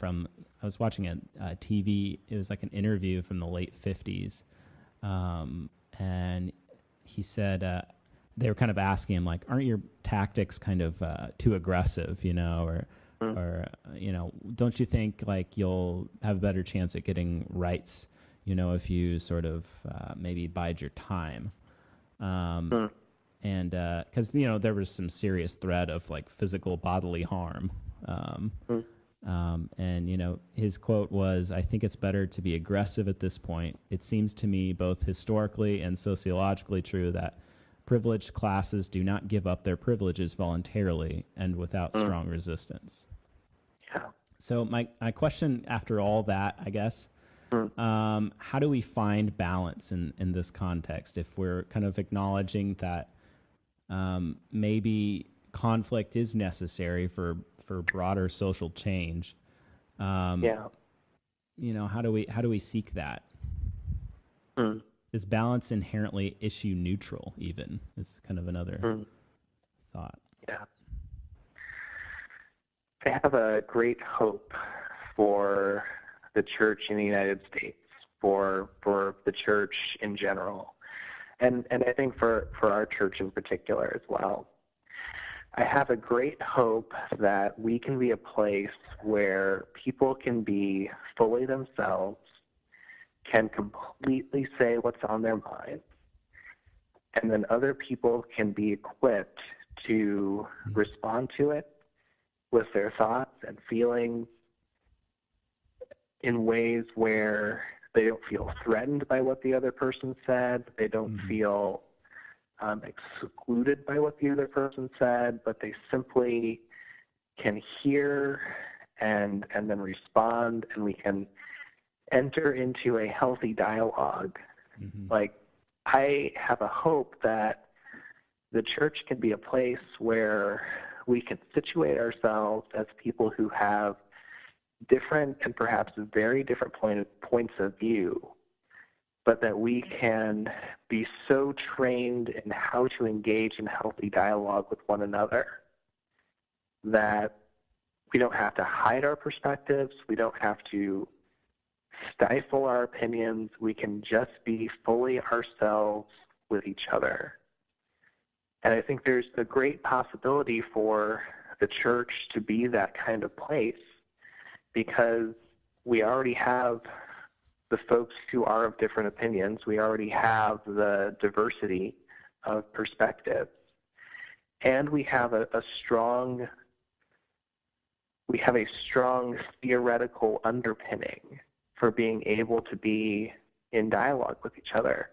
I was watching a TV. It was like an interview from the late 50s. And he said, they were kind of asking him, like, aren't your tactics kind of too aggressive, or don't you think like you'll have a better chance at getting rights, if you sort of maybe bide your time? And because there was some serious threat of like physical bodily harm. And his quote was, "I think it's better to be aggressive at this point. It seems to me both historically and sociologically true that privileged classes do not give up their privileges voluntarily and without strong resistance." Yeah. So my question after all that, I guess, how do we find balance in this context if we're kind of acknowledging that maybe conflict is necessary for broader social change? How do we seek that? Is balance inherently issue neutral? Even is kind of another thought. Yeah, I have a great hope for the church in the United States, for the church in general, and I think for our church in particular as well. I have a great hope that we can be a place where people can be fully themselves, can completely say what's on their mind, and then other people can be equipped to respond to it with their thoughts and feelings in ways where they don't feel threatened by what the other person said, they don't feel excluded by what the other person said, but they simply can hear and then respond, and we can enter into a healthy dialogue. Like, I have a hope that the church can be a place where we can situate ourselves as people who have different and perhaps very different points of view, but that we can be so trained in how to engage in healthy dialogue with one another that we don't have to hide our perspectives, we don't have to stifle our opinions, we can just be fully ourselves with each other. And I think there's a great possibility for the church to be that kind of place, because we already have the folks who are of different opinions. We already have the diversity of perspectives. And we have a strong theoretical underpinning for being able to be in dialogue with each other.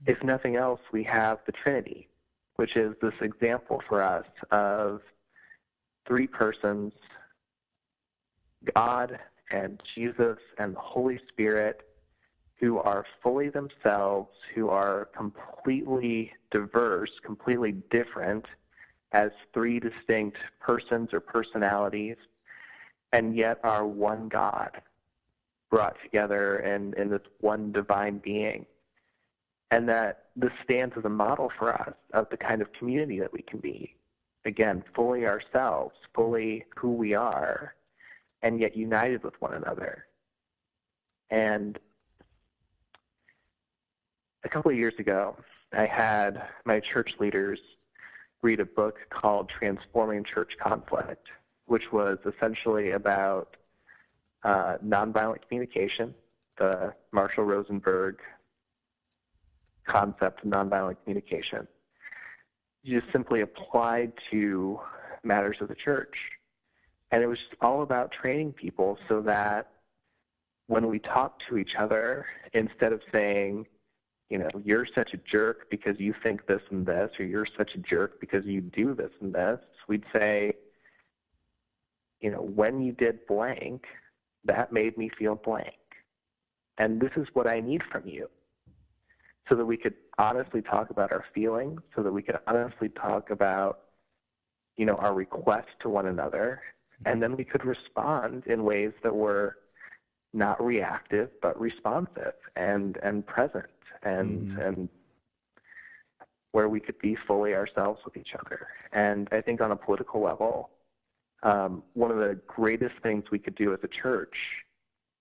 If nothing else, we have the Trinity, which is this example for us of three persons, God and Jesus and the Holy Spirit, who are fully themselves, who are completely diverse, completely different as three distinct persons or personalities, and yet are one God brought together in this one divine being. And that this stands as a model for us of the kind of community that we can be. Again, fully ourselves, fully who we are, and yet united with one another. And a couple of years ago, I had my church leaders read a book called Transforming Church Conflict, which was essentially about nonviolent communication, the Marshall Rosenberg concept of nonviolent communication, just simply applied to matters of the church. And it was just all about training people so that when we talk to each other, instead of saying, you're such a jerk because you think this and this, or you're such a jerk because you do this and this, we'd say, when you did blank, that made me feel blank. And this is what I need from you. So that we could honestly talk about our feelings, so that we could honestly talk about, our requests to one another, and then we could respond in ways that were not reactive, but responsive and present, and where we could be fully ourselves with each other. And I think on a political level, one of the greatest things we could do as a church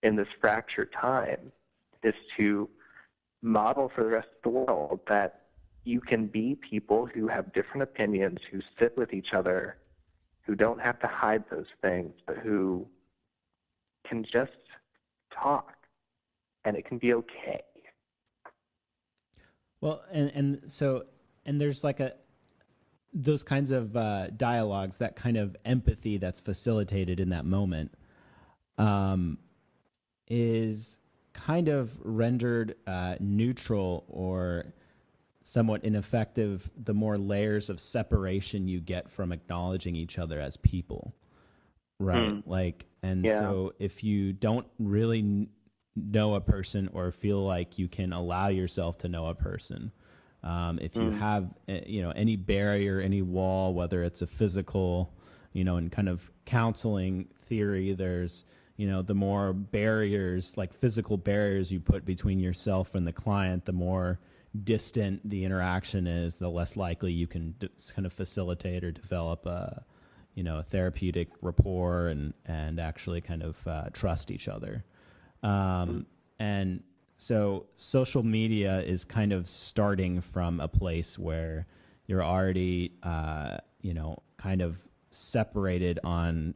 in this fractured time is to model for the rest of the world that you can be people who have different opinions, who sit with each other, who don't have to hide those things, but who can just talk, and it can be okay. Well, and there's like those kinds of dialogues, that kind of empathy that's facilitated in that moment, is kind of rendered neutral or somewhat ineffective the more layers of separation you get from acknowledging each other as people, right? So if you don't really know a person or feel like you can allow yourself to know a person, if you have any barrier, any wall, whether it's a physical, in kind of counseling theory, there's the more barriers, like physical barriers you put between yourself and the client, the more distant the interaction is, the less likely you can kind of facilitate or develop a therapeutic rapport and actually kind of trust each other. And so social media is kind of starting from a place where you're already, kind of separated on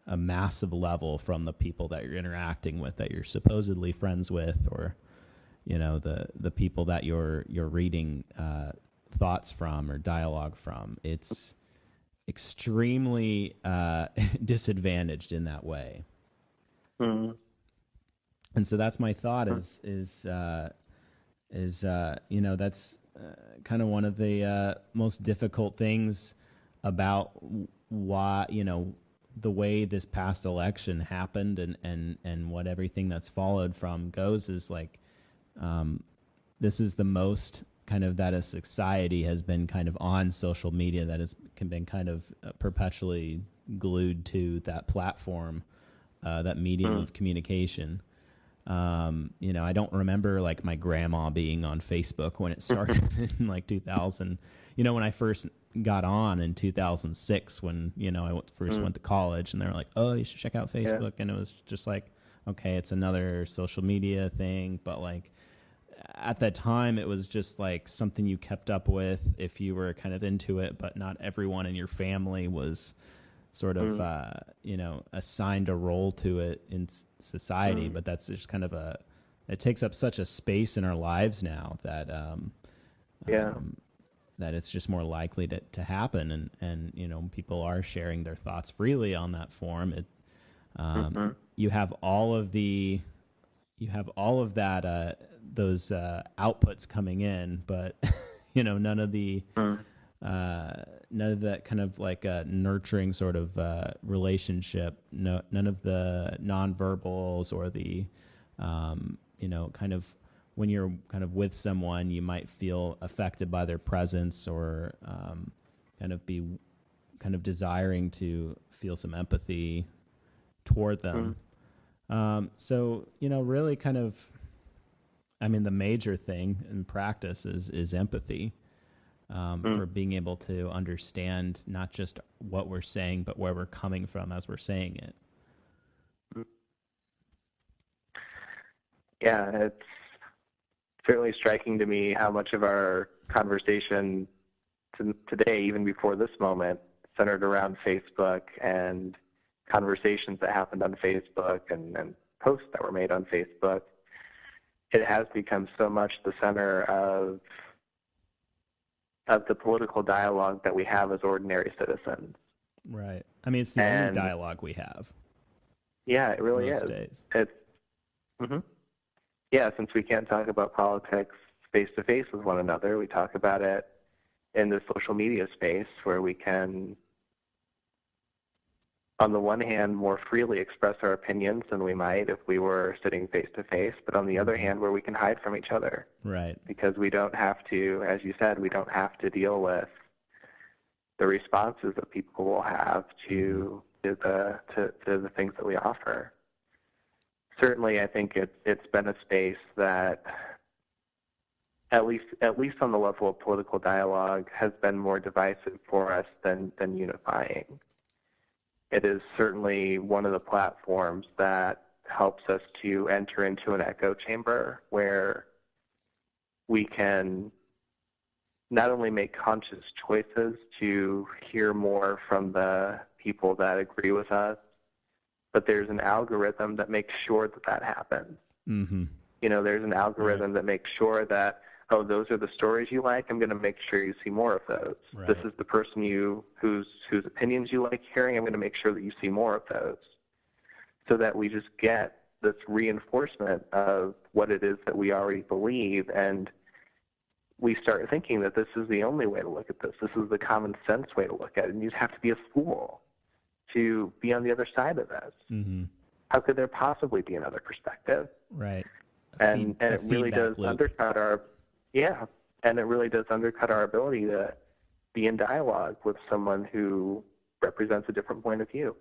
a massive level from the people that you're interacting with, that you're supposedly friends with, or the people that you're reading thoughts from or dialogue from. It's extremely disadvantaged in that way. Mm-hmm. And so that's my thought is that's kind of one of the most difficult things about why, the way this past election happened and what everything that's followed from goes is like, this is the most kind of that a society has been kind of on social media, that has been kind of perpetually glued to that platform, that medium of communication. I don't remember like my grandma being on Facebook when it started in like 2000, when I first got on in 2006, when, I first went to college, and they were like, oh, you should check out Facebook. And it was just like, okay, it's another social media thing. But like at that time, it was just like something you kept up with if you were kind of into it, but not everyone in your family was sort of, assigned a role to it in society. But that's just kind of it takes up such a space in our lives now that, that it's just more likely to happen. And people are sharing their thoughts freely on that forum. You have all of that, those outputs coming in, but none of that kind of like a nurturing sort of relationship. None of the nonverbals or the kind of, when you're kind of with someone, you might feel affected by their presence, or kind of desiring to feel some empathy toward them. So really kind of, the major thing in practice is empathy, for being able to understand not just what we're saying, but where we're coming from as we're saying it. Yeah, it's certainly striking to me how much of our conversation today, even before this moment, centered around Facebook and conversations that happened on Facebook and posts that were made on Facebook. It has become so much the center of the political dialogue that we have as ordinary citizens. Right. It's the only dialogue we have. Yeah, it really is. Days. Yeah, since we can't talk about politics face-to-face with one another, we talk about it in the social media space, where we can, on the one hand, more freely express our opinions than we might if we were sitting face-to-face, but on the other hand, where we can hide from each other. Right. Because we don't have to, as you said, we don't have to deal with the responses that people will have to the things that we offer. Certainly, I think it's been a space that, at least on the level of political dialogue, has been more divisive for us than unifying. it is certainly one of the platforms that helps us to enter into an echo chamber where we can not only make conscious choices to hear more from the people that agree with us, but there's an algorithm that makes sure that that happens. Mm-hmm. You know, there's an algorithm that makes sure that, oh, those are the stories you like, I'm going to make sure you see more of those. Right. This is the person whose opinions you like hearing, I'm going to make sure that you see more of those. So that we just get this reinforcement of what it is that we already believe, and we start thinking that this is the only way to look at this. This is the common sense way to look at it, and you'd have to be a fool to be on the other side of this. Mm-hmm. How could there possibly be another perspective? Right. And it really does undercut our ability to be in dialogue with someone who represents a different point of view.